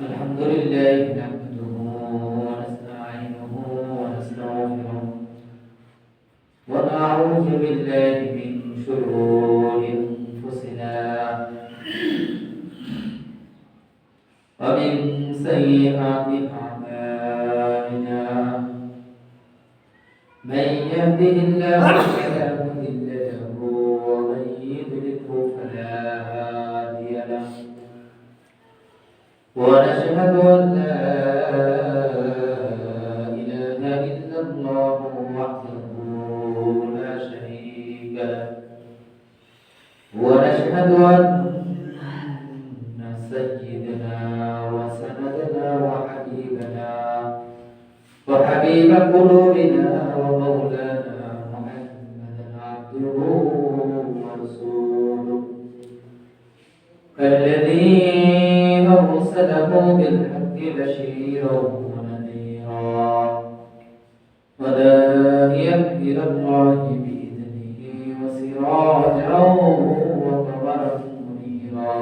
الحمد لله نحمده ونستعينه ونستغفره ونعوذ بالله من شرور أنفسنا ومن سيئات أعمالنا من يهده الله فلا مضل له ومن يضلله فلا هادي له ونشهد أن لا إله إلا الله وحده لا شريك له ونشهد أن سيدنا وسندنا وحبيبنا وحبيب قلوبنا ومولانا محمدا عبده ورسوله الذي أرسله بالحق بشيرا ونذيرا وداعيا إلى الله بإذنه وسراجا وقمرا منيرا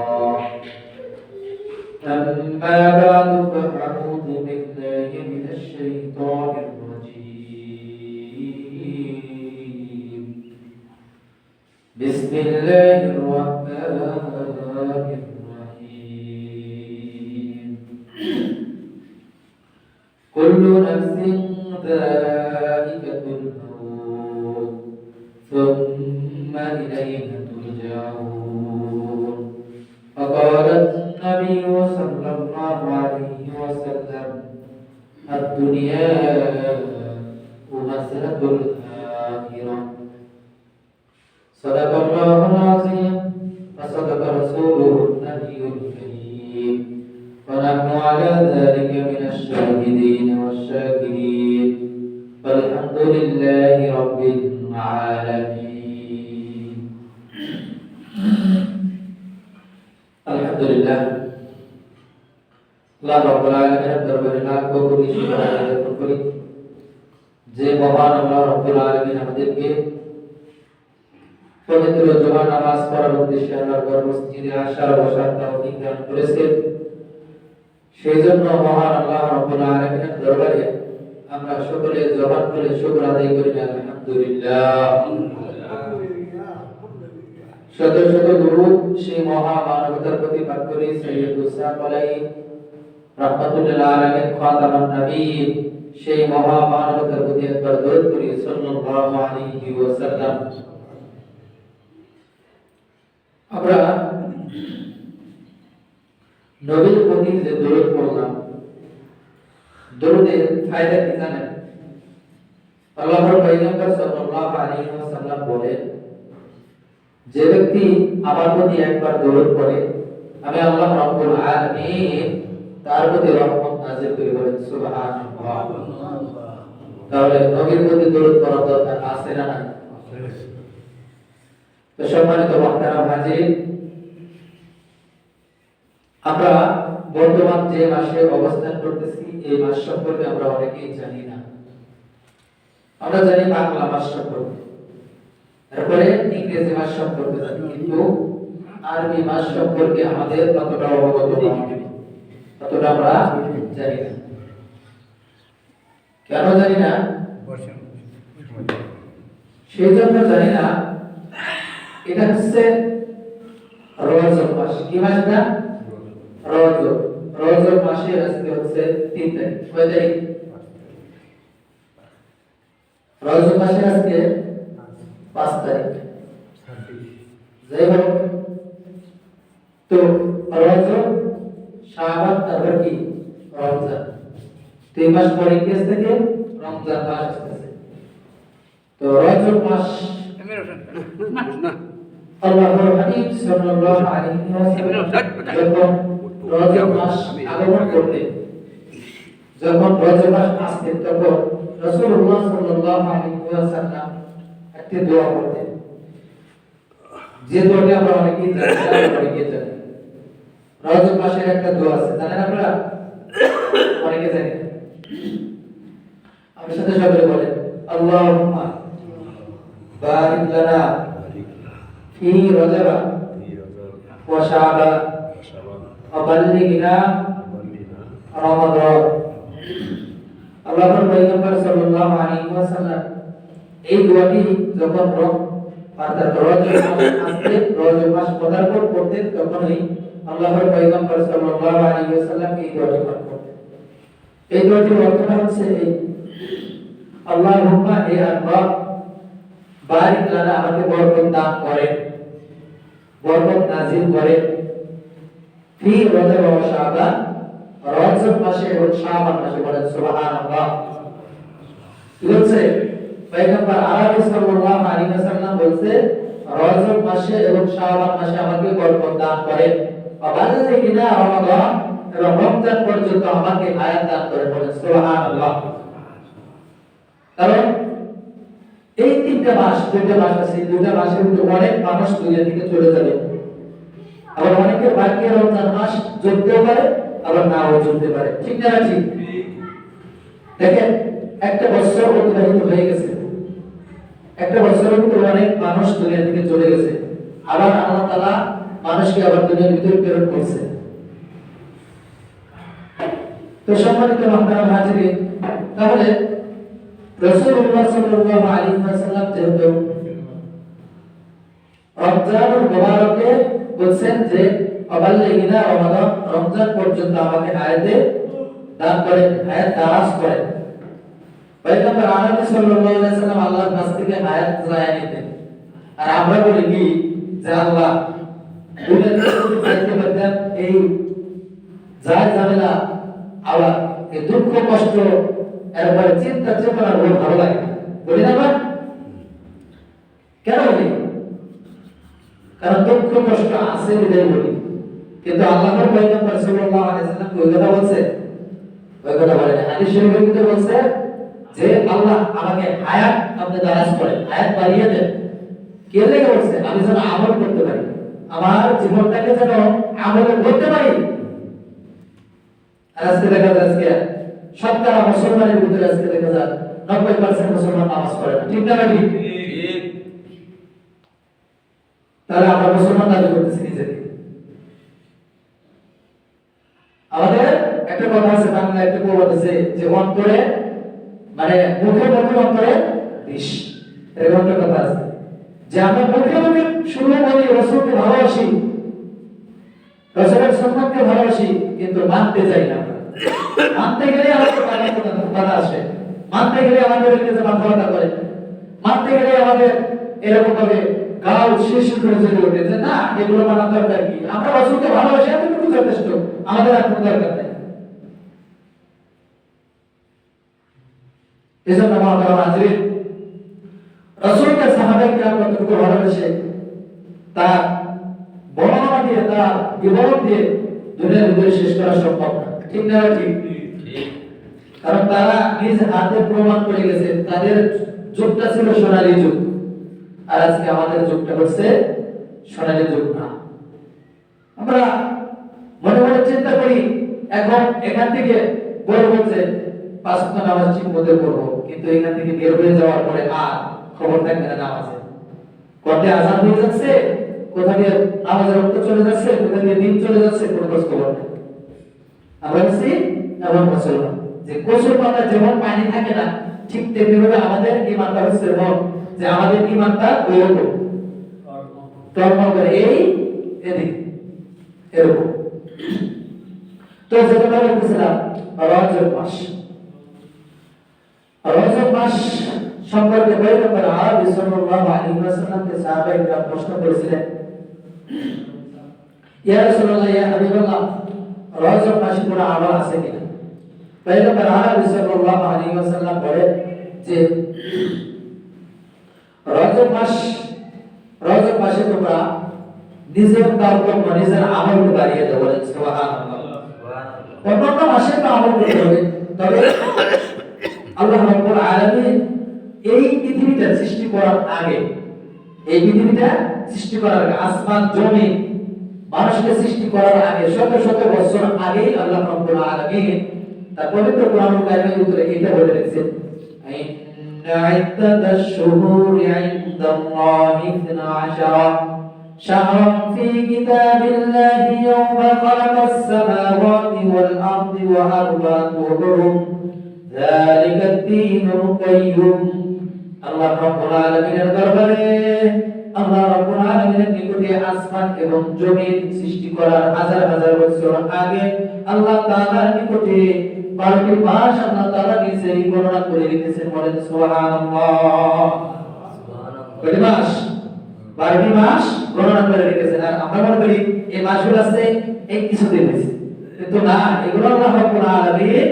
أما بعد فأعوذ بالله من الشيطان الرجيم بسم الله الرحمن الرحيم كل نفس ذائقة الموت ثم إلينا ترجعون فقال النبي صلى الله عليه وسلم الدنيا ممثلة الآخرة صدق الله العظيم وصدق رسوله النبي الكريم ونحن على ذلك من الشاهدين والشاكرين والحمد لله رب العالمين الحمد لله الله رب العالمين দরবারে লাখ কোটি শুকরিয়া জ্ঞাপন করি যে মহান আল্লাহ রব্বুল আলামিন আমাদেরকে পবিত্র জুমার নামাজ পড়ার উদ্দেশ্যে আল্লাহর মসজিদে আসার বসার তৌফিক দান করেছেন সেই জন্য মহান আল্লাহ রব্বুল আলামিনের দরবারে আমরা সকলে জবান খুলে শুকর আদায় করি আলহামদুলিল্লাহ শত শত দরুদ সেই মহা মানবতার প্রতি পাঠ করি সাইয়্যিদুস সালাতিন রাহমাতুল আলামিন খাতামুন নবীয়্যিন সেই মহা মানবতার প্রতি একবার দরুদ করি সাল্লাল্লাহু আলাইহি ওয়াসাল্লাম আমরা নবীর প্রতি যে দরুদ পড়লাম দরুদের ফায়দা কি জানেন আল্লাহর পয়গম্বর সাল্লাল্লাহু আলাইহি ওয়াসাল্লাম বলেন যে ব্যক্তি আমার প্রতি একবার দরুদ পড়ে আমি আল্লাহ রাব্বুল আলামিন তার প্রতি রহমত নাযিল করি বলেন সুবহানাল্লাহ তাহলে নবীর প্রতি দরুদ পড়ার দরকার আছে না নাই তো সম্মানিত মুহতারাম হাজির আমরা বর্তমান যে মাসে অবস্থান করতেছি এই মাস সম্পর্কে আমরা অনেকেই জানি না আমরা জানি বাংলা মাস সম্পর্কে তারপরে ইংরেজি মাস সম্পর্কে জানি কিন্তু আরবি মাস সম্পর্কে আমাদের ততটা অবগত নয় ততটা আমরা জানি না কেন জানি না সেই জন্য জানি না এটা হচ্ছে রজব মাস কি মাস না রজব রজব মাসের আজকে হচ্ছে 3 তারিখ কয় তারিখ রজব মাসের আজকে 5 তারিখ যাই হোক তো রজব শাবান তারপর কি রমজান 3 মাস পরে কি থেকে রমজান মাস আসছে তো রজব মাস আল্লাহর হাবিব সাল্লাল্লাহু আলাইহি ওয়াসাল্লাম যখন রজব মাস আগমন করতেন, যখন রজব মাস আসতেন, তখন রাসূলুল্লাহ সাল্লাল্লাহু আলাইহি ওয়াসাল্লাম একটি দোয়া করতেন, যে দোয়াটি আমরা অনেকেই জানি। রজব মাসের একটা দোয়া আছে, জানেন আপনারা? অনেকে জানেন। আমার সাথে সবাই বলেন, আল্লাহুম্মা বারিক লানা ফি রজব ওয়া শাবান ওয়া বাল্লিগনা রমাদান। আল্লাহর পয়গম্বর সাল্লাল্লাহু আলাইহি ওয়াসাল্লাম এই দোয়াটি যখন রজব মাস পদার্পণ করতেন, তখনই আল্লাহর পয়গম্বর সাল্লাল্লাহু আলাইহি ওয়াসাল্লাম এই দোয়াটি পাঠ করতেন। এই দোয়াটির অর্থটা হচ্ছে এই, আল্লাহুম্মা হে আল্লাহ বারিক লানা, আমাকে বরকত দান করেন, বরকত নাযিল করেন, ফি রজব ওয়া শাবান, রজব মাসে এবং শাবান মাসে। বলেন সুবহানাল্লাহ। কি বলছে পয়গম্বর আরবি সাল্লাল্লাহু আলাইহি ওয়াসাল্লাম? বলছে রজব মাসে এবং শাবান মাসে আমাকে বরকত দান করেন, বাল্লিগনা রমাদান, এবং রমজান পর্যন্ত আমাকে হায়াত দান করেন। বলেন সুবহানাল্লাহ। কারণ এই দুইটা মাস আছে, দুইটা মাসের মধ্যে অনেক মানুষ দুনিয়া থেকে চলে যাবে। আবার অনেকে বাকি রমজান মাস যোগতেও পারে, আবার নাও যোগতে পারে। ঠিক না? ঠিক। দেখেন, একটা বছর অতিবাহিত হয়ে গেছে, একটা বছরের ভিতরে অনেক মানুষ দুনিয়া থেকে চলে গেছে, আবার আল্লাহ তাআলা মানুষকে আবার দুনিয়ার ভিতরে প্রেরণ করছে। তো সম্মানিত আপনারা হাজিরিন, তাহলে রাসূলুল্লাহ সাল্লাল্লাহু আলাইহি ওয়াসাল্লাম যেহেতু রমজানুল মুবারকে বলেন যে অবাল্লিগনা রমাদান, রমজান পর্যন্ত আমাকে হায়াতে দান করেন, হায়াত দারাজ করেন। পয়গম্বর আরবি সাল্লাল্লাহু আলাইহি ওয়াসাল্লাম আল্লাহর কাছ থেকে হায়াত চাইয়া নিতেন। আর আমরা বলি কি যে আল্লাহ চাইতে পারতেন, এই যায় ঝামেলা, আবার এই দুঃখ কষ্ট, এরপরে চিন্তা চেতনা বড় ভালো লাগে, বলি না? কেন বলি? কারণ দুঃখ কষ্ট আছে বিদায় বলি। কিন্তু আল্লাহর পয়গম্বর সাল্লাল্লাহু আলাইহি ওয়াসাল্লাম ওই কথা বলছে? ওই কথা বলেন। হাদিস শরীফের মধ্যে বলছে যে আল্লাহ আমাকে হায়াত আপনি দারাজ করেন, হায়াত বাড়িয়ে দেন। কে লেগে বলছে? আমি যেন আমল করতে পারি, আমার জীবনটাকে যেন আমলে করতে পারি। আর আজকে দেখা যাচ্ছে শতকরা মুসলমানের ভিতরে আজকে দেখা যায় 90% মুসলমান নামাজ পড়ে না। ঠিক না? ঠিক। তাহলে আমরা মুসলমান দাবি করতেছি নিজেকে। আমাদের একটা কথা আছে, বাংলায় একটা প্রবাদ আছে যে অন্তরে, মানে মুখে মুখে অন্তরে বিষ, এরকম একটা কথা আছে যে আমরা মুখে মুখে শুরু করি রাসূলকে ভালোবাসি, রাসূলের সুন্নাতকে ভালোবাসি, কিন্তু মানতে চাই না। মানতে গেলে আমাদের বাধা আসে, মানতে গেলে আমাদের কাছে মাথা ব্যথা করে, মানতে গেলে আমাদের এরকম ভাবে গাল শিশু করে চলে ওঠে যে না, এগুলো মানার দরকার কি? আমরা রাসূলকে ভালোবাসি, এতটুকু যথেষ্ট, আমাদের আর কোনো দরকার নেই। এজন্য আমরা হাজির রাসূলকে সাহাবায়ে কিরাম কতটুকু ভালোবাসে তার বর্ণনা দিয়ে, তার বিবরণ দিয়ে দুনিয়ার ভিতরে শেষ করা সম্ভব না। ঠিক না? ঠিক। কারণ তারা নিজ হাতে প্রমাণ করে গেছে তাদের যুগটা ছিল সোনালী যুগ, আর আজকে আমাদের যুগটা হচ্ছে সোনালী যুগ না। আমরা মনে মনে চিন্তা করি এখন এখান থেকে বলবো যে 5 ওয়াক্ত নামাজ ঠিক মতো পড়বো, কিন্তু এখান থেকে বের হয়ে যাওয়ার পরে আর খবর থাকবে না নামাজে। কোথায় আযান হয়ে যাচ্ছে, কোথা দিয়ে নামাজের ওয়াক্ত চলে যাচ্ছে, কোথা দিয়ে দিন চলে যাচ্ছে, কোনো খবর নেই। আমরা বলছি এমন মুসলমান যে কচুর পাতা যেমন পানি থাকে না, ঠিক তেমনিভাবে আমাদের ঈমানটা হচ্ছে এমন যে আমাদের ঈমানটা ওইরকম টর্মগর এই এদিক এরকম। তো যেটা বলছিলাম রজব মাস, রজব মাস সম্পর্কে পয়গম্বর আরবি সাল্লাল্লাহু আলাইহি ওয়াসাল্লামকে সাহাবায়ে কিরাম প্রশ্ন করেছিলেন, ইয়া রাসূলুল্লাহ, ইয়া হাবিবাল্লাহ, রজব মাসে কোনো আমল আছে কিনা? পয়গম্বর আরবি সাল্লাল্লাহু আলাইহি ওয়াসাল্লাম বলেন যে রজব মাসে তো তোমরা নিজের তাওকুল নিজের আমলকে বাড়িয়ে দাও, বলেন সুবহানাল্লাহ। অন্যান্য মাসে তো আমল করতে হবে, তবে আল্লাহ রাব্বুল আলামিন এই পৃথিবীটা সৃষ্টি করার আগে, এই পৃথিবীটা সৃষ্টি করার আগে, আসমান জমিন মানুষকে সৃষ্টি করার আগে, শত শত বছর আগে আল্লাহ রাব্বুল আলামিন তার পবিত্র কোরআনুল কারীমের ভিতরে এটা বলে রেখেছেন, ইন্না ইদ্দাতাশ শুহুরি ইনদাল্লাহি 12 শাহরান ফি কিতাবিল্লাহি ইয়াওমা খালাকাস সামাওয়াতি ওয়াল আরদি ওয়া আরবা'atu হুরুম যালিকা ad-দীনুল কাইয়্যুম। আল্লাহ রাব্বুল আলামিনের দরবারে, আল্লাহ রাব্বুল আলামিনের নিকটে আসমান এবং জমিন সৃষ্টি করার হাজার হাজার বছর আগে আল্লাহ তাআলার নিকটে 12টি মাস আল্লাহ তাআলা নিজেই গণনা করে রেখেছেন, বলেন সুবহানাল্লাহ। কয়টি মাস? 12টি মাস গণনা করে রেখেছেন। আর আমরা মনে করি এই মাসগুলো আছে এই কিছুদিন হয়েছে, কিন্তু না, এগুলো আল্লাহ রাব্বুল আলামিন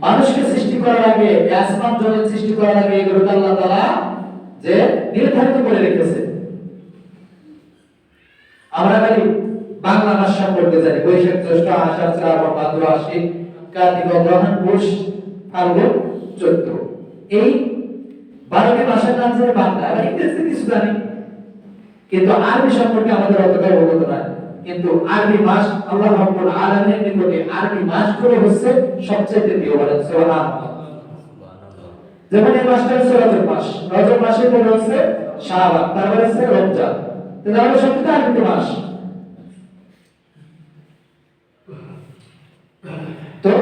মানুষকে সৃষ্টি করার আগে, আসমান জমিন সৃষ্টি করার আগে এগুলো আল্লাহ তাআলা যে নির্ধারিত করে রেখেছে। আমরা খালি বাংলা মাস সম্পর্কে জানি, বৈশাখ জ্যৈষ্ঠ আষাঢ় শ্রাবণ ভাদ্র আশ্বিন কার্তিক অগ্রহায়ণ পৌষ ফাল্গুন চৈত্র, এই 12টি মাসের নাম জানি বাংলা, আর ইংরেজিতে কিছু জানি, কিন্তু আরবি সম্পর্কে আমাদের অতটা অবগত নাই। কিন্তু আরবি মাস আল্লাহ রাব্বুল আলামিনের নিকটে আরবি মাসগুলো হচ্ছে সবচেয়ে প্রিয়, বলেন সুবহানাল্লাহ। যেমন এই মাসটা হচ্ছে রজব মাস, রজব মাসের পরে হচ্ছে শাবান, তারপরে হচ্ছে রমজান, তাহলে সবচেয়ে আরবি মাস। তো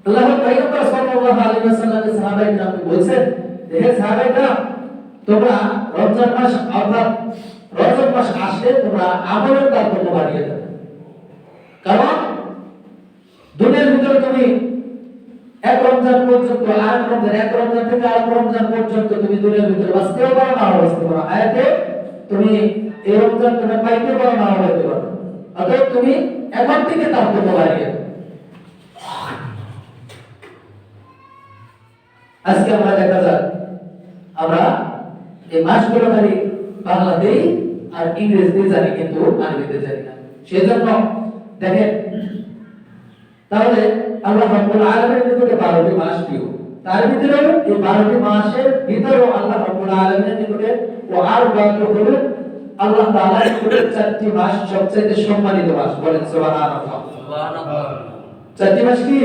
আল্লাহর পয়গম্বর সাল্লাল্লাহু আলাইহি ওয়াসাল্লামের সাহাবায়ে-কেরামকে বলেছেন, হে সাহাবায়ে-কেরাম, তোমরা রমজান মাস অর্থাৎ রজব মাস আসলে তোমরা আমলের তারতম্য বাড়িয়ে দাও, কারণ দুনিয়ার ভিতরে তুমি এক রমজান পর্যন্ত আরেক রমজান, এক রমজান থেকে আরেক রমজান পর্যন্ত তুমি দুনিয়ার ভিতরে বাঁচতেও পারো না বাঁচতে পারো, আয়াতে তুমি এই রমজান তুমি পাইতে পারো না পাইতে পারো, অতএব তুমি এখন থেকে তারতম্য বাড়িয়ে দাও। আজকে আমরা দেখা যায় আমরা এই মাসগুলো খালি বাংলাতেই আর ইংরেজিতে জানি, কিন্তু আরবিতে জানি না। সেজন্য দেখেন, তাহলে আল্লাহ রাব্বুল আলামিনের নিকটে 12টি মাস প্রিয়, তার ভিতরে এই 12টি মাসের ভিতরেও আল্লাহ রাব্বুল আলামিনের নিকটে ও আরবা'atu হুরুম, আল্লাহ তাআলার নিকটে 4টি মাস সবচেয়ে সম্মানিত মাস, বলেন সুবহানাল্লাহ। সুবহানাল্লাহ। 4টি মাস কি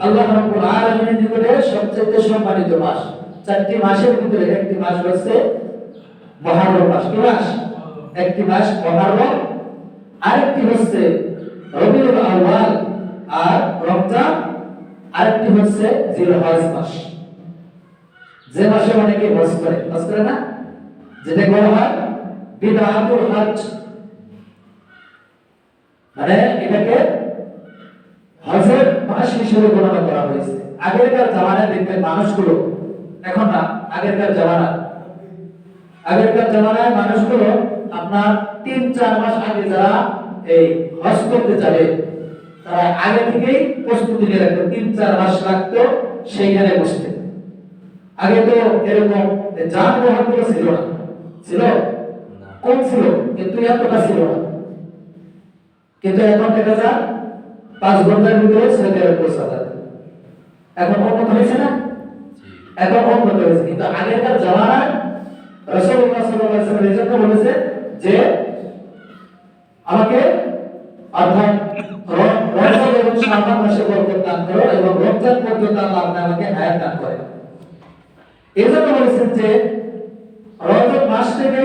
আল্লাহ রাব্বুল আলামিনের নিকটে সবচেয়ে সম্মানিত মাস। 4টি মাসের ভিতরে একটি মাস হচ্ছে মুহররম মাস। কি মাস? একটি মাস মুহররম, আরেকটি হচ্ছে রবিউল আউয়াল আর রমজান, আরেকটি হচ্ছে জিলহজ মাস, যে মাসে অনেকে হজ করে, হজ করে না, যেটা বলা হয় বিদআতুল হজ, মানে এটাকে হজের মাস হিসেবে গণনা করা হয়েছে। আগেরকার জামানায় দেখবেন মানুষগুলো, এখন না, আগেরকার জামানায় মানুষগুলো আপনার 3-4 মাস আগে যারা এই হজ করতে যাবে, তারা আগে থেকেই প্রস্তুতি নিয়ে রাখতো, 3-4 মাস লাগতো সেইখানে বসতে। আগে তো এরকম যানবাহন গুলো ছিল না, ছিল কম ছিল, কিন্তু এতটা ছিল না। কিন্তু এখন দেখা যায় 5 ঘন্টার ভিতরে সৌদিতে পৌঁছা যায়। এখন উন্নত হয়েছে না, এখন উন্নত হয়েছে, কিন্তু আগেকার জামানায় রাসূলুল্লাহ সাল্লাল্লাহু আলাইহি ওয়াসাল্লাম এজন্য বলেছে যে আমাকে অর্থাৎ রমজান এবং শাবান মাসে বরকত দান করো এবং রমজান পর্যন্ত আল্লাহ আমাকে হায়াত দান করে। এজন্য বলেছেন যে রজব মাস থেকে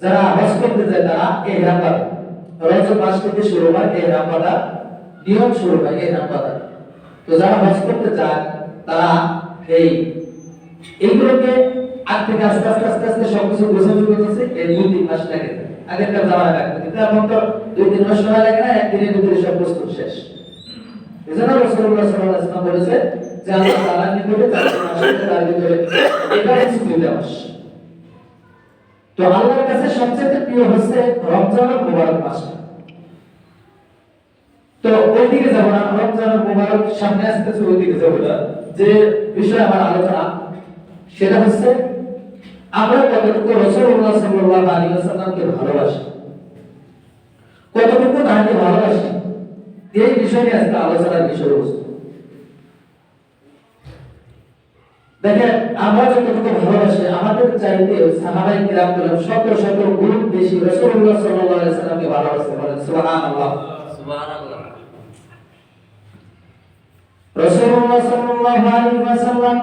যারা হজ করতে যায় তারা ইহরাম বাঁধে, রজব মাস থেকে শুরু হয় ইহরাম বাঁধা, নিয়ম শুরু হয় ইহরাম বাঁধা। তো যারা হজ করতে যায় তারা এইগুলোকে আগ থেকে আস্তে আস্তে আস্তে আস্তে সবকিছু গোছানো করতেছে, এই 2-3 মাস লাগে। আগেরকার জামানায় লাগতো, কিন্তু এখন তো 2-3 মাস সময় লাগে না, একদিনের ভিতরে সব প্রস্তুত শেষ। এজন্য রাসূলুল্লাহ সাল্লাল্লাহু আলাইহি ওয়াসাল্লাম বলেছে যে আল্লাহ তাআলার নিকটে 4 মাস আছে, তার ভিতরে এটা হচ্ছে 2 মাস। তো আল্লাহর কাছে সবচেয়ে প্রিয় হচ্ছে রমজানুল মুবারক মাস। তো ওইদিকে যাব না, রমজানুল মুবারক সামনে আসতেছে, ওইদিকে যাব না। যে বিষয়ে আমার আলোচনা সেটা হচ্ছে আমরা কতটুকু রাসূলুল্লাহ সাল্লাল্লাহু সাল্লাল্লাহু আলাইহি ওয়াসাল্লামকে ভালোবাসে, কতটুকু তাকে ভালোবাসে, এই বিষয়ে আজকে আলোচনার বিষয়বস্তু। দেখেন আমরা যতটুকু ভালোবাসি, আমাদের চাইতে সাহাবায়ে কিরামগুলো শত শত গুণ বেশি রাসূলুল্লাহ সাল্লাল্লাহু আলাইহি ওয়াসাল্লামকে ভালোবাসে। বলেন সুবহানাল্লাহ। সুবহানাল্লাহ। রাসূলুল্লাহ সাল্লাল্লাহু আলাইহি ওয়াসাল্লাম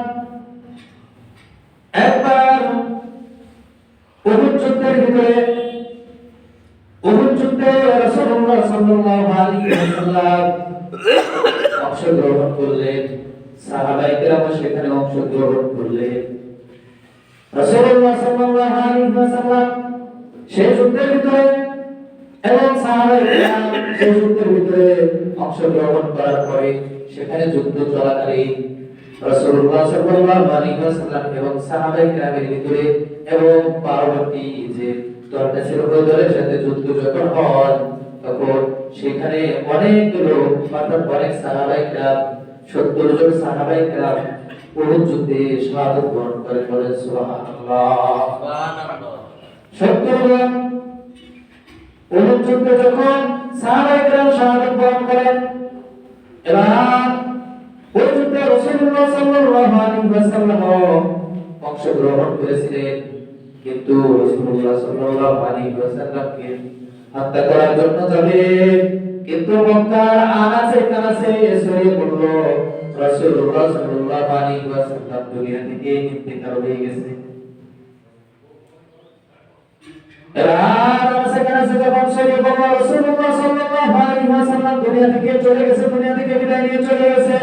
একবার উহুদ যুদ্ধের ভিতরে, উহুদ যুদ্ধে রাসূলুল্লাহ সাল্লাল্লাহু আলাইহি ওয়াসাল্লাম অংশগ্রহণ করলেন, সাহাবায়ে কেরাম সেখানে অংশগ্রহণ করলেন। রাসূলুল্লাহ সাল্লাল্লাহু আলাইহি ওয়াসাল্লাম সেই যুদ্ধের ভিতরে এবং সাহাবায়ে কেরাম সেই যুদ্ধের ভিতরে অংশগ্রহণ করার পরে সেখানে যুদ্ধ চলাকালীন রাসূলুল্লাহ সাল্লাল্লাহু আলাইহি ওয়াসাল্লাম এবং সাহাবায়ে কেরামের ভিতরে এবং পরবর্তী যে দলটা ছিল ওই দলের সাথে যুদ্ধ যখন হয় তখন সেখানে অনেক লোক অর্থাৎ অনেক সাহাবায়ে কেরাম 70 জন সাহাবায়ে কেরাম উহুদ যুদ্ধে শাহাদাত বরণ করেন। বলেন সুবহানাল্লাহ। সুবহানাল্লাহ। 70 জন উহুদ যুদ্ধে যখন সাহাবায়ে কেরাম শাহাদাত বরণ করেন, এবার ওই যুদ্ধে রাসূলুল্লাহ সাল্লাল্লাহু আলাইহি ওয়াসাল্লাম অংশগ্রহণ করেছিলেন, কিন্তু রাসূলুল্লাহ সাল্লাল্লাহু আলাইহি ওয়াসাল্লামকে হত্যা করার জন্য যাবে, কিন্তু মক্কার আনাচে কানাচে ছড়িয়ে পড়ল রাসূলুল্লাহ সাল্লাল্লাহু আলাইহি ওয়াসাল্লাম দুনিয়া থেকে ইন্তেকাল হয়ে গেছে। এবার আনাচে কানাচে যখন ছড়িয়ে পড়ল রাসূলুল্লাহ সাল্লাল্লাহু আলাইহি ওয়াসাল্লাম দুনিয়া থেকে চলে গেছে, দুনিয়া থেকে বিদায় নিয়ে চলে গেছে,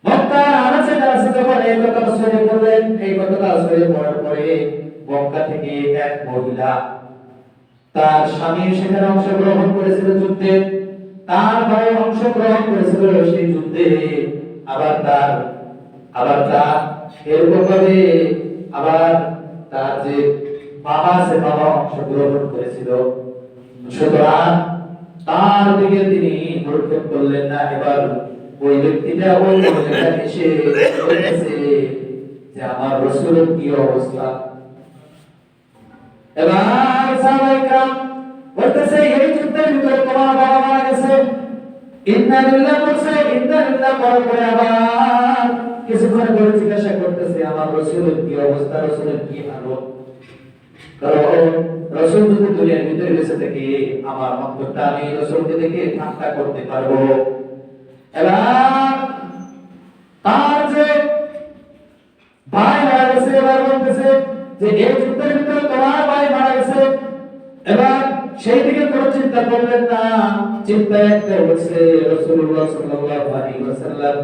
মক্কার আনাচে কানাচে যখন এই কথাটা ছড়িয়ে পড়লেন, এই কথাটা ছড়িয়ে পড়ার পরে মক্কা থেকে এক মহিলা, তার স্বামী সেখানে অংশগ্রহণ করেছিল যুদ্ধে, তার ভাই অংশগ্রহণ করেছিল সেই যুদ্ধে, আবার তার এরকম ভাবে আবার তার যে বাবা আছে বাবা অংশগ্রহণ করেছিল, সুতরাং তার দিকে তিনি ভ্রুক্ষেপ করলেন না। এবার ওই ব্যক্তিটা ওই মহিলাটা এসে বলেছে যে আমার রাসূলের কি অবস্থা। এবার সাহাবায়ে কেরাম বলতেছে এই যুদ্ধের ভিতরে তোমার বাবা মারা গেছে, ইন্না লিল্লাহি বলছে, ইন্না লিল্লাহি বলার পরে আবার কিছুক্ষণ পরে জিজ্ঞাসা করতেছে আমার রাসূলের কি অবস্থা, রাসূলের কি হালত। কারণ রাসূল যদি দুনিয়ার ভিতরে বেঁচে থাকে আমার অন্তরটা আমি রাসূলকে দেখে ঠাট্টা করতে পারবো। এবার তার যে ভাই মারা গেছে, এবার বলতেছে যে এই যুদ্ধের ভিতরে তোমার ভাই মারা গেছে। এবার সেই দিকে কোনো চিন্তা করলেন না, চিন্তা একটা হচ্ছে রাসূলুল্লাহ সাল্লাল্লাহু আলাইহি ওয়াসাল্লাম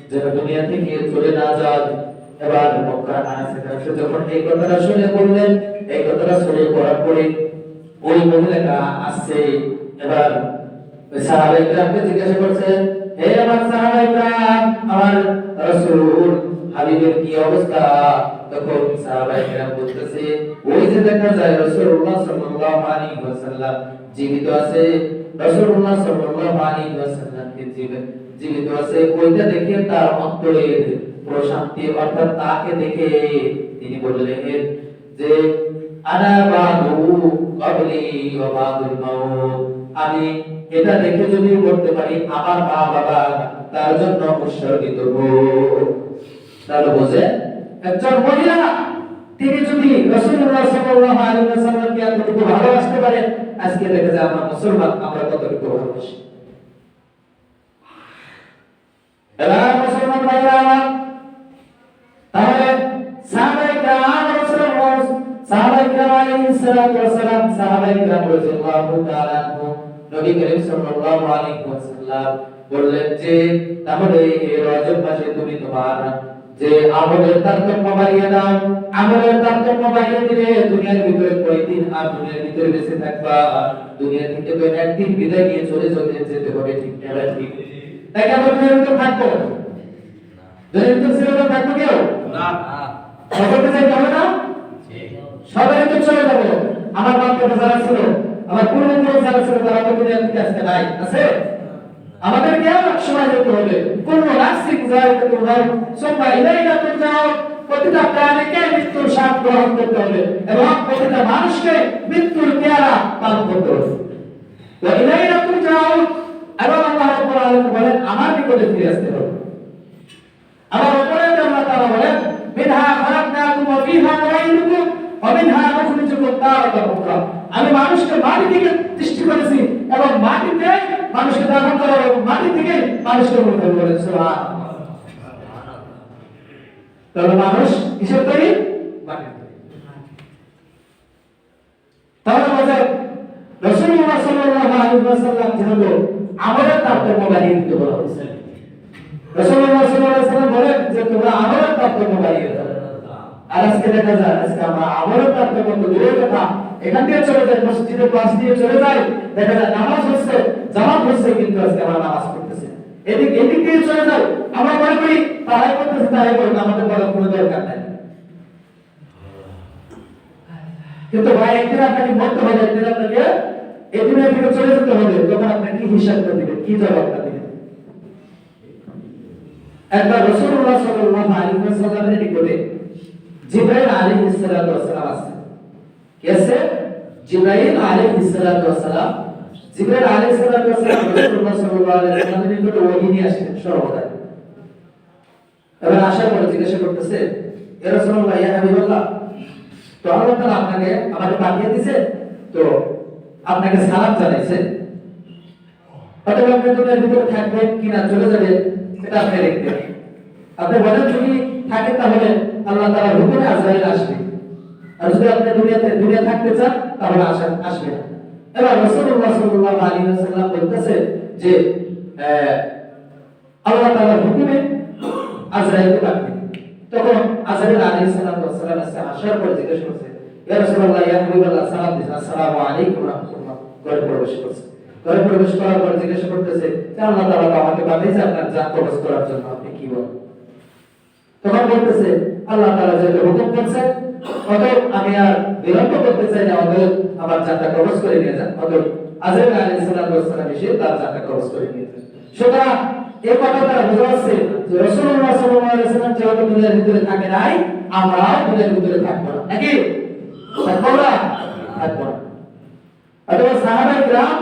যেন দুনিয়া থেকে চলে না যায়। এবার মক্কার আনাচে কানাচে যখন এই কথাটা শুনে বললেন, এই কথাটা শুনে পড়ার পরে ওই মহিলাটা আসছে, এবার ওই সাহাবায়ে কেরামকে জিজ্ঞাসা করছেন, হে আমার সাহাবায়ে কেরাম, আমার রাসূল হাবিবের কি অবস্থা। তখন সাহাবায়ে কেরাম বলতেছে ওই যে দেখা যায় রাসূলুল্লাহ সাল্লাল্লাহু আলাইহি ওয়াসাল্লাম জীবিত আছে, রাসূলুল্লাহ সাল্লাল্লাহু আলাইহি ওয়াসাল্লামকে জীবিত আছে, ওইটা দেখে তার অন্তরের প্রশান্তি, অর্থাৎ তাকে দেখে তিনি বললেন যে আনা বাদু ক্বাবলি ওয়া বাদুল মাউত, আমি এটা দেখে যদি করতে পারি আমার মা বাবা তার জন্য উৎসর্গিত হব। তাহলে বোঝে একজন মহিলা তিনি যদি রাসূলুল্লাহ সাল্লাল্লাহু আলাইহি ওয়াসাল্লামকে এতটুকু ভালোবাসতে পারেন, আজকে দেখা যায় আমরা মুসলমান আমরা কতটুকু ভালোবাসি। এবার মুসলমান ভাইরা, তাহলে সাহাবায়ে কেরাম আলাইহিস সালাতু ওয়াস সালাম, সাহাবায়ে কেরাম রাদিয়াল্লাহু তাআলা আনহু নবী করিম সাল্লাল্লাহু আলাইহি ওয়াসাল্লাম বললেন যে তাহলে এই রজব মাসে তুমি তোমার যে আমলের তারতম্য বাড়িয়ে দাও, আমলের তারতম্য বাড়িয়ে দিলে দুনিয়ার ভিতরে কয়দিন আর দুনিয়ার ভিতরে বেঁচে থাকবা, দুনিয়া থেকে তো একদিন বিদায় নিয়ে চলে যেতে হবে, ঠিক না? ঠিক তাই কেন দুনিয়ার ভিতরে থাকবো? দুনিয়ার ভিতরে ছেড়ে থাকবো কেউ না, সকলকে চাইতে হবে না, সবাই তো চলে যাবো। আমার বাপকে যারা ছিল, আমার পূর্বপুরুষ যারা ছিল, তারা তো দুনিয়া থেকে আজকে নাই, আছে? আমাদেরকে এক সময় যেতে হবে। কোন নাস্তিক যায় তো ভাই সুম্মা ইলাইনা তুরজাউন, প্রতিটা প্রাণীকে মৃত্যুর স্বাদ গ্রহণ করতে হবে এবং প্রতিটা মানুষকে মৃত্যুর পেয়ালা পান করতে হবে। ওয়া ইলাইনা তুরজাউন, এবং আল্লাহ রাব্বুল আলামিন বলেন আমার নিকটে ফিরে আসতে হবে। আবার উপরে আল্লাহ তাআলা বলেন মিনহা খালাকনাকুম ওয়া ফিহা নুঈদুকুম ওয়া মিনহা নুখরিজুকুম তারাতান উখরা। আমি মানুষকে মাটি থেকে সৃষ্টি করেছি এবং মাটিতে মানুষকে দাফন করা এবং মাটি থেকে মানুষকে উত্থান করেছি। সুবহানাল্লাহ। তাহলে মানুষ কিসের তৈরি? মাটি তৈরি। তাহলে বোঝা রাসূলুল্লাহ সাল্লাল্লাহু আলাইহি ওয়াসাল্লাম যেহেতু আমলের তারতম্য বাড়িয়ে দিতে বলা হয়েছে, রাসূলুল্লাহ সাল্লাল্লাহু আলাইহি ওয়াসাল্লাম বলেন যে তোমরা আমলের তারতম্য বাড়িয়ে দাও। আর আজকে দেখা যায় আজকে আমরা আমলের তারতম্য তো দূরের কথা, এখান থেকে চলে যায় মসজিদে ক্লাস দিয়ে চলে যায়, দেখা যায় নামাজ হচ্ছে জামাত হচ্ছে কিন্তু আজকে আমরা নামাজ পড়তেছি, এদিক দিয়ে চলে যায়, আমরা মনে করি তারাই করতেছে তারাই করবে, আমাদের করার কোনো দরকার নাই। কিন্তু ভাই একদিন আপনাকে মরতে হবে, একদিন আপনাকে এই দুনিয়া থেকে চলে যেতে হবে, তখন আপনি কি হিসাবটা দিবেন, কি জবাবটা দিবেন? একবার রাসূলুল্লাহ সাল্লাল্লাহু আলাইহি ওয়াসাল্লামের নিকটে জিবরাইল আলাইহিস সালাতু ওয়াস সালাম আসেন। কে আছে? জিবরাইল আলাইহিস সালাতু ওয়াস সালাম। জিবরাইল আলাইহিস সালাতু ওয়াস সালাম রাসূলুল্লাহ সাল্লাল্লাহু আলাইহি ওয়াসাল্লামের নিকটে ওহী নিয়ে আসেন সর্বদা। এবার আসার পরে জিজ্ঞাসা করতেছে, ইয়া রাসূলুল্লাহ, ইয়া হাবিবাল্লাহ, তো আল্লাহ তাআলা আপনাকে আমাকে পাঠিয়ে দিয়েছে, তো আপনাকে সালাম জানাইছে, অতএব আপনি দুনিয়ার ভিতরে থাকবেন কিনা চলে যাবেন এটা আপনি দেখবেন। আপনি বলেন যদি থাকে তাহলে আল্লাহ তাআলার হুকুমে আজরাইল আসবে, আর যদি আপনি দুনিয়া থাকতে চান তাহলে আসবে না। এবার রাসূলুল্লাহ সাল্লাল্লাহু আলাইহি ওয়াসাল্লাম বলতেছে যে আল্লাহ তাআলার হুকুমে আজরাইল ডাকবে। তখন আজরাইল আলাইহিস সালাতু ওয়াস সালাম আসার পর জিজ্ঞাসা করছে, ইয়া রাসূলুল্লাহ, ইয়া হাবিবাল্লাহ, সালাম দিন, আসসালামু আলাইকুম ওয়া রাহমাতুল্লাহ। ঘরে প্রবেশ করছে। ঘরে প্রবেশ করার পর জিজ্ঞাসা করতেছে যে আল্লাহ তাআলা আমাকে পাঠিয়েছে আপনার জান কবজ করার জন্য, আপনি কি বলেন? তখন বলতেছে আল্লাহ তাআলা যেটা হুকুম করেছেন, অতএব আমি আর বিলম্ব করতে চাই না, অতএব আমার জানটা কবজ করে নিয়ে যান। অতএব আজরাইল আলাইহিস সালাতু ওয়াস সালাম এসে তার জানটা কবজ করে নিয়ে যান। সুতরাং এই কথাটা বোঝা যাচ্ছে যে রাসূলুল্লাহ সাল্লাল্লাহু আলাইহি ওয়াসাল্লাম যেহেতু দুনিয়ার ভিতরে থাকে নাই, আমরাও দুনিয়ার ভিতরে থাকবো না, নাকি থাকবো না? থাকবো না। অথবা সাহাবায়ে কিরাম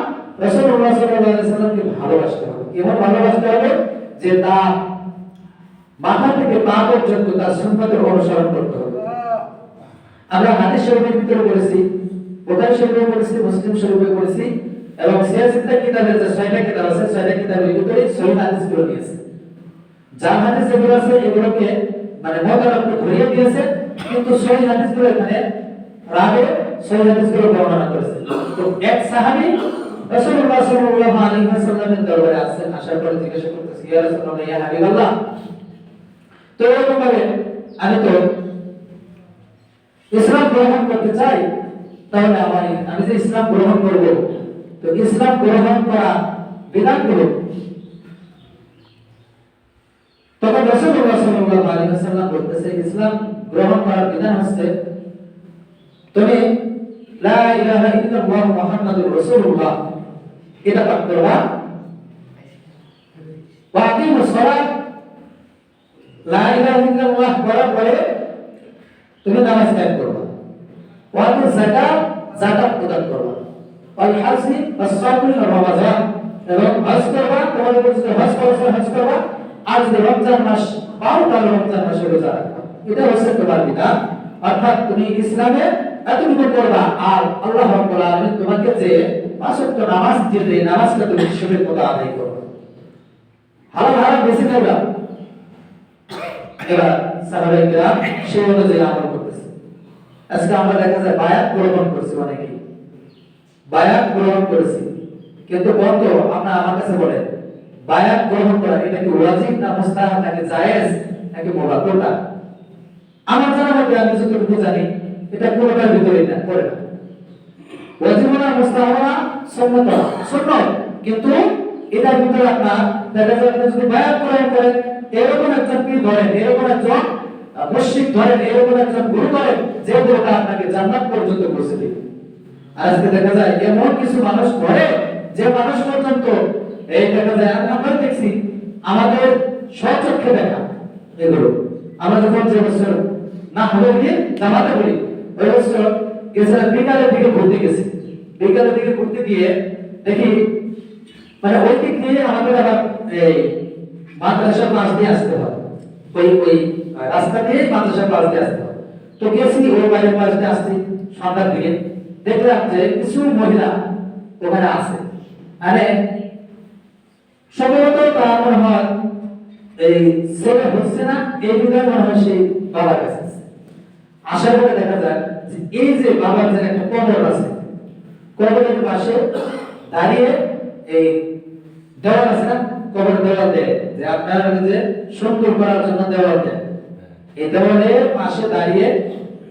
রাসূলুল্লাহ সাল্লাল্লাহু আলাইহি ওয়াসাল্লামকে ভালোবাসতে হবে। কেমন ভালোবাসতে হবে? যে তার মাথা থেকে পা পর্যন্ত তার সুন্নতের অনুসরণ করতে হবে। আমরা হাদিস শরীফের ভিতরে পড়েছি, বুখারী শরীফে পড়েছি, মুসলিম শরীফে পড়েছি, এবং সিয়াসিতা কিতাবের যে 6টা কিতাব আছে, 6টা কিতাবের ভিতরে সহিহ হাদিসগুলো নিয়েছে। জাল হাদিস যেগুলো আছে এগুলোকে মানে মতলবকে ধরিয়ে দিয়েছে, কিন্তু সহিহ হাদিসগুলো এখানে রাবে সহিহ হাদিসগুলো বর্ণনা করেছে। তো এক সাহাবী রাসূলুল্লাহ সাল্লাল্লাহু আলাইহি ওয়াসাল্লামের দরবারে আসেন, আসার পরে জিজ্ঞাসা করতেছে, ইয়া রাসূলুল্লাহ, ইয়া হাবিবাল্লাহ, তো এরকম ভাবে আমি তো ইসলাম গ্রহণ করতে চাই, তাহলে আমি যে ইসলাম গ্রহণ করব, তো ইসলাম গ্রহণ করা বিধানগুলো। তখন রাসূলুল্লাহ সাল্লাল্লাহু আলাইহি ওয়াসাল্লাম বলতেছে ইসলাম গ্রহণ করার বিধান হচ্ছে তুমি লা ইলাহা ইল্লাল্লাহ মুহাম্মাদুর রাসূলুল্লাহ এটা পাঠ করবা, ওয়া আকিমুস সালাত, লা ইলাহা ইল্লাল্লাহ বলার পরে তুমি নামাজ কায়েম করবা, ওয়া আতুজ যাকাত, যাকাত প্রদান করবা, ওয়াল হাজি ওয়াস-সাওমি ওয়া রমাজান, এবং হজ করবা, তোমাদের যদি হজ করেছো হজ করবা, আর যদি রমজান মাস পাও তাহলে রমজান মাসে রোজা রাখবা। এটা হচ্ছে তোমার বিধান। অর্থাৎ তুমি ইসলামে এতটুকু করবা, আর আল্লাহ রাব্বুল আলামিন তোমাকে যে 5 ওয়াক্ত নামাজ দিতে, নামাজটা তুমি হিসেবের মতো আদায় করবে, হালাল হারাম বেশি করবা। এবার সাহাবায়ে কিরাম সেই অনুযায়ী আমল করতেছে। আজকে আমরা দেখা যায় বায়াত গ্রহণ করছি, অনেকেই বায়াত গ্রহণ করেছি, কিন্তু বন্ধ আমরা আমার কাছে বলেন বায়াত গ্রহণ করা এটা কি ওয়াজিব না মুস্তাহাব নাকি জায়েজ নাকি মুবাহ? কোনটা? আমার জানা মতে আমি যতটুকু জানি এটা কোনটার ভিতরে না, পড়ে না। ওয়াজিব না, মুস্তাহাব না, সুন্নাত না, সুন্নাত, কিন্তু এটার ভিতরে আপনার দেখা যায় আপনি যদি বায়াত গ্রহণ করেন, এরকম একজন পীর ধরেন, এরকম একজন মুশরিক ধরেন, এরকম একজন গুরু ধরেন যে গুরুটা আপনাকে জান্নাত পর্যন্ত পৌঁছে দিবে। আজকে দেখা যায় এমন কিছু মানুষ ধরে যে মানুষ পর্যন্ত এই দেখা যায়, আমরা দেখছি আমাদের স্বচক্ষে দেখা এগুলো। আমরা যখন যে বছর না হলে কি জামাতে পড়ি। ওই বছর গেছিলাম বিকালের দিকে ঘুরতে গেছি, বিকালের দিকে ঘুরতে গিয়ে দেখি মানে ওই দিক দিয়ে আমাদের আবার এই মাদ্রাসার পাশ দিয়ে আসতে হয়, ওই রাস্তা দিয়ে মাদ্রাসার পাশ দিয়ে আসতে হয়। তো গেছি ওই বাইরের পাশ দিয়ে আসছি, সন্ধ্যার দিকে দেখলাম যে কিছু মহিলা ওখানে আছে। আরে সম্ভবত তার মনে হয় এই ছেলে হচ্ছে না, এই বিধায় মনে হয় সেই বাবার কাছে আছে। আসার পরে দেখা যায় যে এই যে বাবার যে একটা কবর আছে, কবরের পাশে দাঁড়িয়ে এই দেওয়াল আছে না, কবরের দেওয়াল দেয় যে আপনার যে সুন্দর করার জন্য দেওয়াল দেয়, এই দেওয়ালের পাশে দাঁড়িয়ে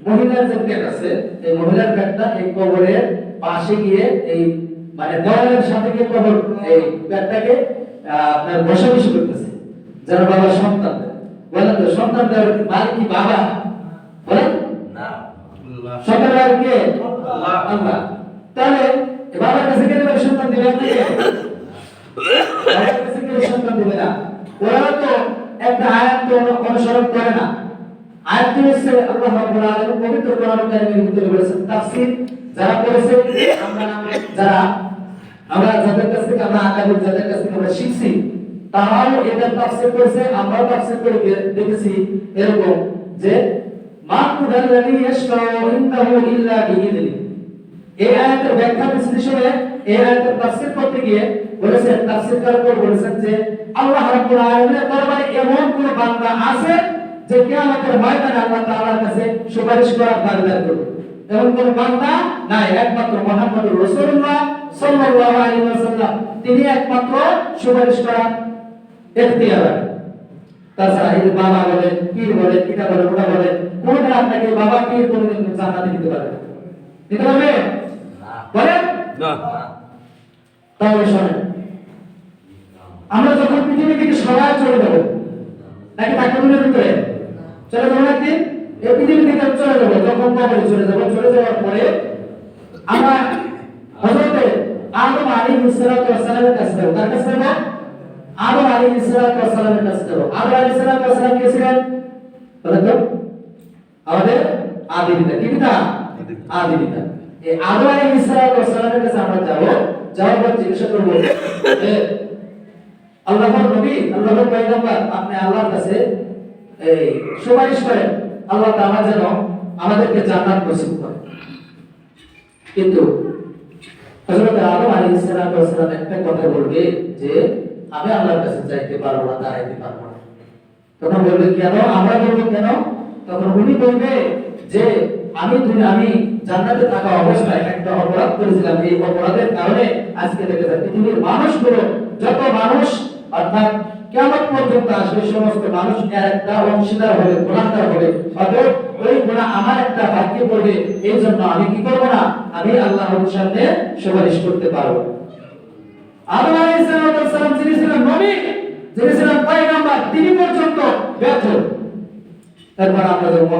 মহিলার যে পেট আছে, এই মহিলার পেটটা এই কবরের পাশে গিয়ে এই মানে দেওয়ালের সাথে গিয়ে কবর এই পেটটাকে আপনার বসাবসি করতেছে যেন বাবার সন্তান দেয়। বলেন তো সন্তান দেওয়ার মালিক কি বাবা? বলেন না। সন্তান মালিক কে? আল্লাহ। তাহলে এ বাবার কাছে গেলে সন্তান দিবে আপনাকে? বাবার কাছে গেলে সন্তান দিবে না। ওরা তো একটা আয়াত তো অনুসরণ করে না। আয়াতটি হচ্ছে আল্লাহ রাব্বুল আলামিন পবিত্র কোরআন কারীমের ভিতরে বলেছেন, তাফসীর যারা করেছে আমরা যাদের কাছ থেকে আমরা আকাবির যাদের কাছ থেকে আমরা শিখছি, তারাও এটা তাফসীর করেছে, আমরাও তাফসীর করে দেখেছি এরকম যে মা কুদাল্লাযী ইয়াশফাউ ইনদাহু ইল্লা বিইذনি। এই আয়াতের ব্যাখ্যা বিশ্লেষণে এই আয়াতের তাফসীর করতে গিয়ে বলেছেন, তাফসীরকারগণ বলেছেন যে আল্লাহ রাব্বুল আলামিনের দরবারে এমন কোন বান্দা আছে যে কিয়ামতের ময়দানে আল্লাহ তাআলার কাছে সুপারিশ করার দাবিদার করবে, এমন কোন বান্দা নাই। একমাত্র মুহাম্মদুর রাসূলুল্লাহ সাল্লাল্লাহু আলাইহি ওয়াসাল্লাম তিনি একমাত্র সুপারিশ করার এখতিয়ার রাখেন। তাছাড়া এই বাবা বলে, পীর বলে, পিতা বলে, ওটা বলে, কোনটা আপনাকে বাবা পীর কোনদিন জান্নাতে দিতে পারবে না? দিতে পারবে? বলেন না। তাহলে শোনেন, আমরা যখন পৃথিবী থেকে সবাই চলে যাব, নাকি থাকবো দুনিয়ার ভিতরে? চলে যাবো একদিন, এই পৃথিবী থেকে চলে যাবো, যখন কবরে চলে যাবো, চলে যাওয়ার পরে আমরা হযরতে আদম আলাইহিস সালাতু ওয়াস সালামের কাছে যাব। কার কাছে যাব? আদম আলাইহিস সালাতু ওয়াস সালামের কাছে যাব। আদম আলাইহিস সালাতু ওয়াস সালাম কে ছিলেন? বলেন তো, আমাদের আদি পিতা। কি পিতা? আদি পিতা। এই আদম আলাইহিস সালাতু ওয়াস সালামের কাছে আমরা যাব, যাওয়ার পর জিজ্ঞাসা করব যে আল্লাহর নবী, আল্লাহর পয়গম্বর, আপনি আল্লাহর কাছে এই সুপারিশ করেন আল্লাহ তাআলা যেন আমাদেরকে জান্নাত নসিব করেন। কিন্তু হযরত আদম আলাইহিস সালাতু ওয়াস সালাম একটা কথা বলবে যে আমি আল্লাহর কাছে যাইতে পারবো না, দাঁড়াইতে পারবো না। তখন বলবে কেন? আমরা বলবো কেন? তখন উনি বলবে যে আমি জান্নাতে থাকা অবস্থায় একটা অপরাধ করেছিলাম, এই অপরাধের কারণে আজকে দেখে যায় পৃথিবীর মানুষগুলো, যত মানুষ অর্থাৎ কিয়ামত পর্যন্ত আসবে, সমস্ত মানুষ একটা অংশীদার হবে, গুনাহগার হবে, অতএব ওই গুনাহ আমার একটা ভাগ্যে পড়বে। এই জন্য আমি কি করব না? আমি আল্লাহর সামনে সুপারিশ করতে পারবো। আদম আলাইহিস সালাম যিনি ছিলেন নবী, যিনি ছিলেন পয়গম্বর, তিনি পর্যন্ত ব্যর্থ। এরপর আমরা যাব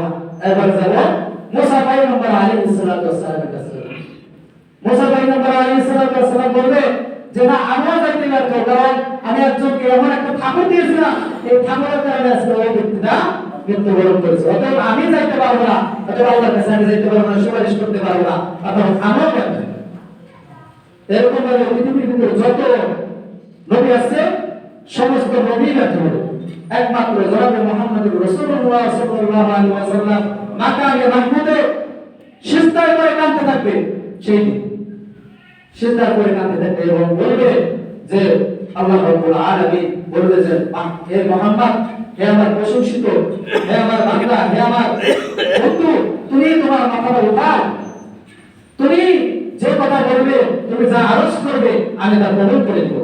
মুসা পয়গম্বর আলাইহিস সালামের কাছে। মুসা পয়গম্বর আলাইহিস সালাম বলবে যে না, আমিও যাইতে ব্যর্থ, কারণ আমি একজনকে এমন একটা ঠাকুর দিয়েছিলাম, এই ঠাকুরের কারণে আজকে ওই ব্যক্তিটা মৃত্যুবরণ করেছে। অতএব আমি যাইতে পারবো না, অতএব আল্লাহর কাছে আমি যাইতে পারবো না, সুপারিশ করতে পারবো না, অতএব আমিও ব্যর্থ। এরকম ভাবে পৃথিবীর ভিতরে যত নবী আছে, সমস্ত নবী ব্যর্থ হবে। একমাত্র জনাবে মুহাম্মদুর রাসূলুল্লাহ সাল্লাল্লাহু আলাইহি ওয়াসাল্লাম মাকামে মাহমুদে সিজদায় করে কাঁদতে থাকবে, সেই দিন সিজদা করে কাঁদতে থাকবে এবং বলবে যে আল্লাহ রাব্বুল আলামিন বলবে যে হে মুহাম্মদ, হে আমার প্রশংসিত, হে আমার বান্দা, হে আমার বন্ধু, তুমি তোমার মাথাটা উঠাও, তুমি যে কথা বলবে, তুমি যা আরজ করবে, আমি তা কবুল করে দেব।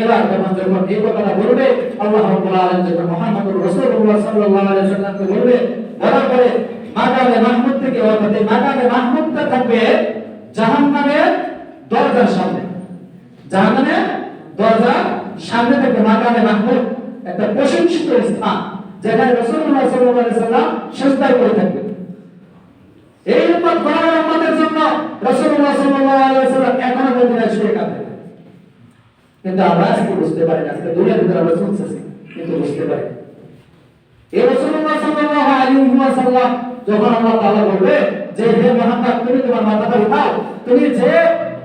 এবার যখন এই কথাটা বলবে, আল্লাহ রাব্বুল আলামিন যখন মুহাম্মদুর রাসূলুল্লাহ সাল্লাল্লাহু আলাইহি ওয়াসাল্লামকে বলবে, বলার পরে মাকামে মাহমুদ থেকে, অর্থাৎ এই মাকামে মাহমুদটা থাকবে জাহান্নামের দরজার সামনে। জাহান্নামের দরজার সামনে থেকে মাকামে মাহমুদ একটা প্রশংসিত স্থান, যেখানে রাসূলুল্লাহ সাল্লাল্লাহু আলাইহি ওয়াসাল্লাম সিজদায় করে থাকবে। এই উম্মত গোলামের উম্মতের জন্য রাসূলুল্লাহ সাল্লাল্লাহু আলাইহি ওয়াসাল্লাম এখনো মদিনায় শুয়ে কাঁদেন। কিন্তু আমরা আজকে বুঝতে পারি না, আজকে দুনিয়ার ভিতরে আমরা চলতেছি কিন্তু বুঝতে পারি না। এই রাসূলুল্লাহ সাল্লাল্লাহু আলাইহি ওয়াসাল্লাম যখন আল্লাহ তাআলা বলবে যে হে মুহাম্মদ তুমি তোমার মাথাটা উঠাও, তুমি যে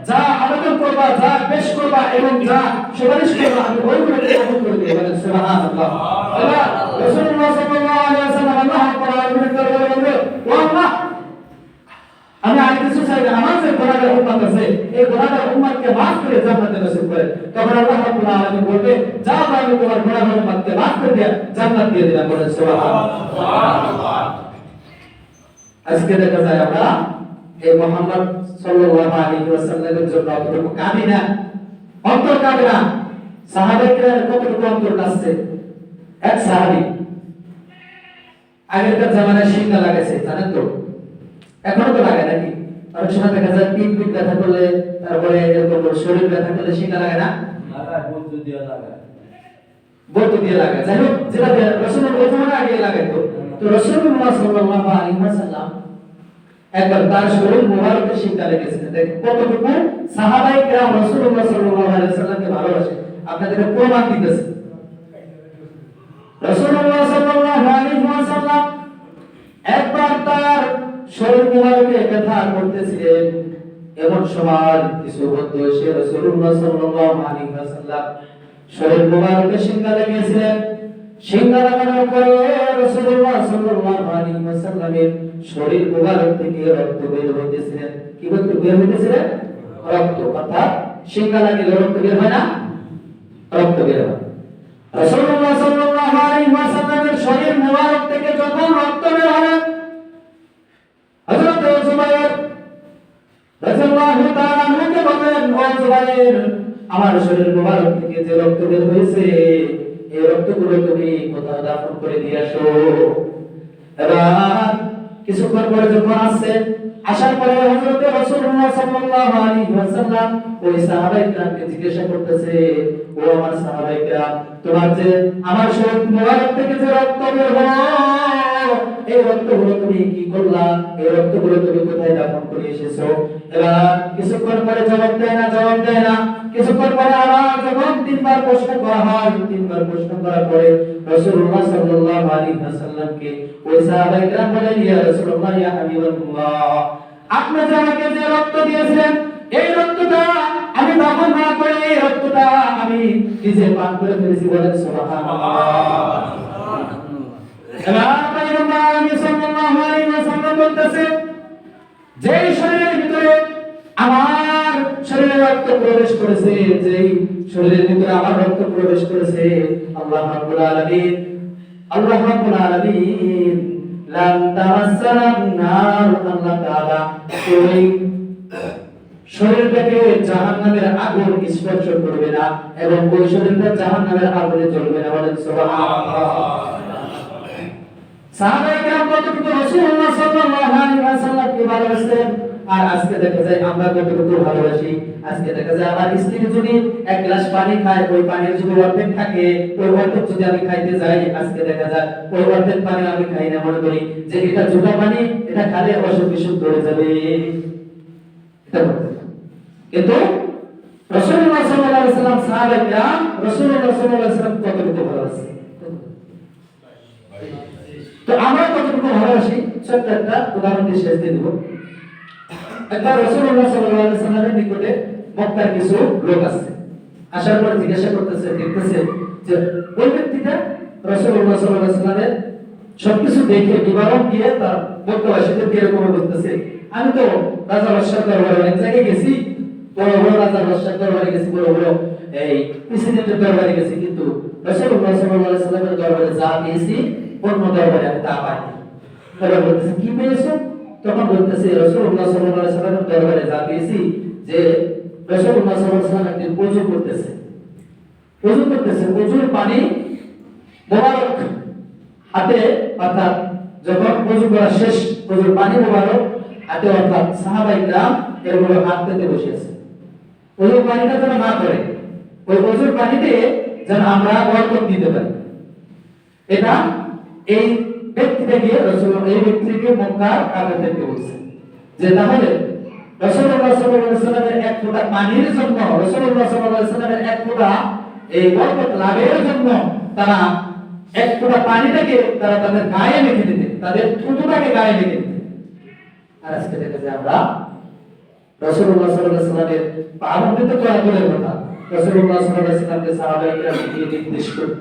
যা আবেদন করবা, যা পেশ করবা এবং যা সুপারিশ করবা আমি ওইগুলোকে কবুল করে দেব। বলেন সুবহানাল্লাহ। আল্লাহ রাসূলুল্লাহ সাল্লাল্লাহু আলাইহি ওয়াসাল্লাম আল্লাহ তাআলার দরবারে বলবে, ও আল্লাহ আমি আর কিছু চাই না, আমার যে গুনাহগার উম্মত আছে এই গুনাহগার উম্মতকে maaf করে জান্নাতে নসিব করে। তখন আল্লাহ রাব্বুল আলামিন বলবে যাও আমি তোমার গুনাহগার উম্মতকে maaf করে দিয়া জান্নাত দিয়ে দিলাম। বলেন সুবহানাল্লাহ। আজকে দেখা যায় আমরা এই মুহাম্মদ সাল্লাল্লাহু আলাইহি ওয়াসাল্লামের জন্য কতটুকু কাঁদি না, অন্তর কাঁদে না। সাহাবায়ে কতটুকু অন্তর কাঁদছে। এক সাহাবী আগেরকার জামানায় শিঙ্গা লাগাইছে জানেন তো, এখনো তো লাগে নাকি? অনেক সময় দেখা যায় পিঠ ব্যথা করলে, তারপরে এরকম শরীর ব্যথা করলে শিঙ্গা লাগে না? বলতে দিয়ে লাগায়। যাই হোক, যেটা রাসূলের ওজনে আগে লাগাইতো। তো রাসূলুল্লাহ সাল্লাল্লাহু আলাইহি ওয়াসাল্লাম একবার তার শরীর মোবারকে শিঙ্গা লেগেছিল। দেখেন কতটুকু সাহাবায়ে কেরাম রাসূলুল্লাহ সাল্লাল্লাহু আলাইহি ওয়াসাল্লামকে ভালোবাসে। আপনাদেরকে প্রমাণ দিতেছে। রাসূলুল্লাহ সাল্লাল্লাহু আলাইহি ওয়াসাল্লাম একবার তার শরীর মোবারকে ব্যথা করতেছিলেন, এমন সময় কিছু বন্ধু এসে রাসূলুল্লাহ সাল্লাল্লাহু আলাইহি ওয়াসাল্লাম শরীর মোবারকে শিঙ্গা লাগিয়েছিলেন। শিঙ্গা লাগানোর পরে রাসূলুল্লাহ সাল্লাল্লাহু আলাইহি ওয়াসাল্লামের শরীর মোবারক থেকে রক্ত বের হইতেছিলেন। কি বলতে বের হইতেছিলেন? রক্ত। অর্থাৎ শিঙ্গা লাগিলে রক্ত বের হয় না? রক্ত বের হয়। রাসূলুল্লাহ সাল্লাল্লাহু আলাইহি ওয়াসাল্লামের শরীর মোবারক থেকে যখন রক্ত বের হয়, হযরত জুবাইর রাদিয়াল্লাহু তাআলা আনহুকে বললেন, ও জুবাইর আমার শরীর মোবারক থেকে যে রক্ত বের হয়েছে এই রক্তগুলো তুমি কোথাও দাফন করে দিয়ে আসো। এবার কিছুক্ষণ পরে যখন আসছে, আসার পরে হযরত রাসূলুল্লাহ সাল্লাল্লাহু আলাইহি ওয়াসাল্লাম ওই সাহাবায়ে কেরামকে জিজ্ঞাসা করতেছে, ও আমার সাহাবায়ে কেরাম তোমার যে আমার শরীর মোবারক থেকে যে রক্ত বের হলো এই রক্তগুলো তুমি কি করলা? এই রক্তগুলো তুমি কোথায় দাফন করে এসেছো? এবার কিছুক্ষণ পরে জবাব দেয় না। কিছুক্ষণ পরে আবার যখন তিনবার প্রশ্ন করা হয়, তিনবার প্রশ্ন করার পরে রাসূলুল্লাহ সাল্লাল্লাহু আলাইহি ওয়াসাল্লামকে ওই সাহাবায়ে কেরাম বলেন, ইয়া রাসূলুল্লাহ ইয়া হাবিবাল্লাহ আপনি যে আমাকে যে রক্ত দিয়েছিলেন এই রক্তটা আমি দাফন না করে এই রক্তটা আমি নিজে পান করে ফেলেছি। বলেন সুবহানাল্লাহ। এবার পয়গম্বর সাল্লাল্লাহু আলাইহি ওয়াসাল্লাম বলতেছেন, যেই শরীরের ভিতরে আমার শরীরের রক্ত প্রবেশ করেছে, যেই শরীরের ভিতরে আমার রক্ত প্রবেশ করেছে, আল্লাহ রাব্বুল আলামিন লাম তামাসসানান নার, আল্লাহ তাআলা ওই শরীরটাকে জাহান্নামের আগুন স্পর্শ করবে না এবং ওই শরীরটা জাহান্নামের আগুনে জ্বলবে না। বলেন সুবহানাল্লাহ। সাহাবায়ে কেরাম কতটুকু রাসূলুল্লাহ সাল্লাল্লাহু আলাইহি ওয়াসাল্লামকে ভালোবাসতেন, আর আজকে দেখা যায় আমরা কতটুকু ভালোবাসি। আজকে দেখা যায় আমার স্ত্রী যদি এক গ্লাস পানি খায়, ওই পানির যদি অর্ধেক থাকে, ওই অর্ধেক যদি আমি খাইতে যাই, আজকে দেখা যায় ওই অর্ধেক পানি আমি খাই না, মনে করি যে এটা জোড়া পানি, এটা খালে অসুখ বিসুখ ধরে যাবে। কিন্তু রাসূলুল্লাহ সাল্লাল্লাহু আলাইহি ওয়াসাল্লাম সাহাবায়ে কেরাম রাসূলুল্লাহ সাল্লাল্লাহু আলাইহি ওয়াসাল্লাম কতটুকু ভালোবাসে। তো আমরা কতটুকু ভালোবাসি ছোট্ট একটা উদাহরণ দিয়ে শেষ দিয়ে দেব। একবার রাসূলুল্লাহ সাল্লাল্লাহু আলাইহি ওয়াসাল্লামের নিকটে মক্কার কিছু লোক আসছে। আসার পর জিজ্ঞাসা করতেছে, দেখতেছে যে ওই ব্যক্তিটা রাসূলুল্লাহ সাল্লাল্লাহু আলাইহি ওয়াসাল্লামের সবকিছু দেখে বিবরণ দিয়ে তার মক্কাবাসীদেরকে এরকম বলতেছে, আমি তো রাজা বাদশার দরবারে অনেক জায়গায় গেছি, বড় বড় রাজা বাদশার দরবারে গেছি, বড় বড় এই প্রেসিডেন্টের দরবারে গেছি, কিন্তু রাসূলুল্লাহ সাল্লাল্লাহু আলাইহি ওয়াসাল্লামের দরবারে যা পেয়েছি অন্য দরবারে আমি তা পাইনি। তারা বলতেছে কি পেয়েছো? তখন বলতেছে রাসূলুল্লাহ সাল্লাল্লাহু আলাইহি ওয়াসাল্লামের দরবারে যা পেয়েছি যে রাসূলুল্লাহ সাল্লাল্লাহু আলাইহি ওয়াসাল্লাম একদিন ওযু করতেছে, ওযুর পানি মোবারক হাতে, অর্থাৎ যখন ওযু করা শেষ ওযুর পানি মোবারক হাতে, অর্থাৎ সাহাবায়ে কেরাম এরকম হাত পেতে বসে আছে। ওযুর পানিটা যেন না করে, ওই ওযুর পানিতে যেন আমরা বরকত দিতে পারি। এটা এই ব্যক্তিকে মক্কার কাফেরদেরকে বলছে যে তাহলে রাসূলুল্লাহ সাল্লাল্লাহু আলাইহি ওয়াসাল্লামের এক ফোঁটা পানির জন্য, রাসূলুল্লাহ সাল্লাল্লাহু আলাইহি ওয়াসাল্লামের এক ফোঁটা এই বরকত লাভের জন্য তারা এক ফোঁটা পানিটাকে তারা তাদের গায়ে মেখে দিতে, তাদের থুতুটাকে গায়ে মেখে দিতে। আর আজকে দেখা যায় আমরা রাসূলুল্লাহ সাল্লাল্লাহু আলাইহি ওয়াসাল্লামের পাবন্দিত করা দূরের কথা, রাসূলুল্লাহ সাল্লাল্লাহু আলাইহি ওয়াসাল্লামকে সাহাবায়ে কিরামকে দিয়ে নির্দেশ করে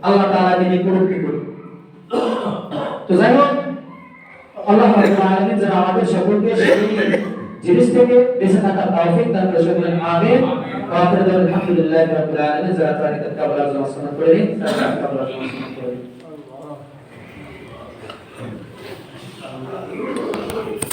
আল্লাহ তাআলাকে নিয়ে কটূক্তি করি। তো যাই হোক, আল্লাহ রাব্বুল আলামিন যেন আমাদের সকলকে সেই জিনিস থেকে বেঁচে থাকার তৌফিক দান করে। সকলে আমিন। ওয়া আখিরু দাওয়ানা আলহামদুলিল্লাহি রাব্বিল আলামিন। যারা তারিকাত কাবলার জন্য সুন্নাত করে নিন, তারা কাবলার জন্য সুন্নাত করে নিন।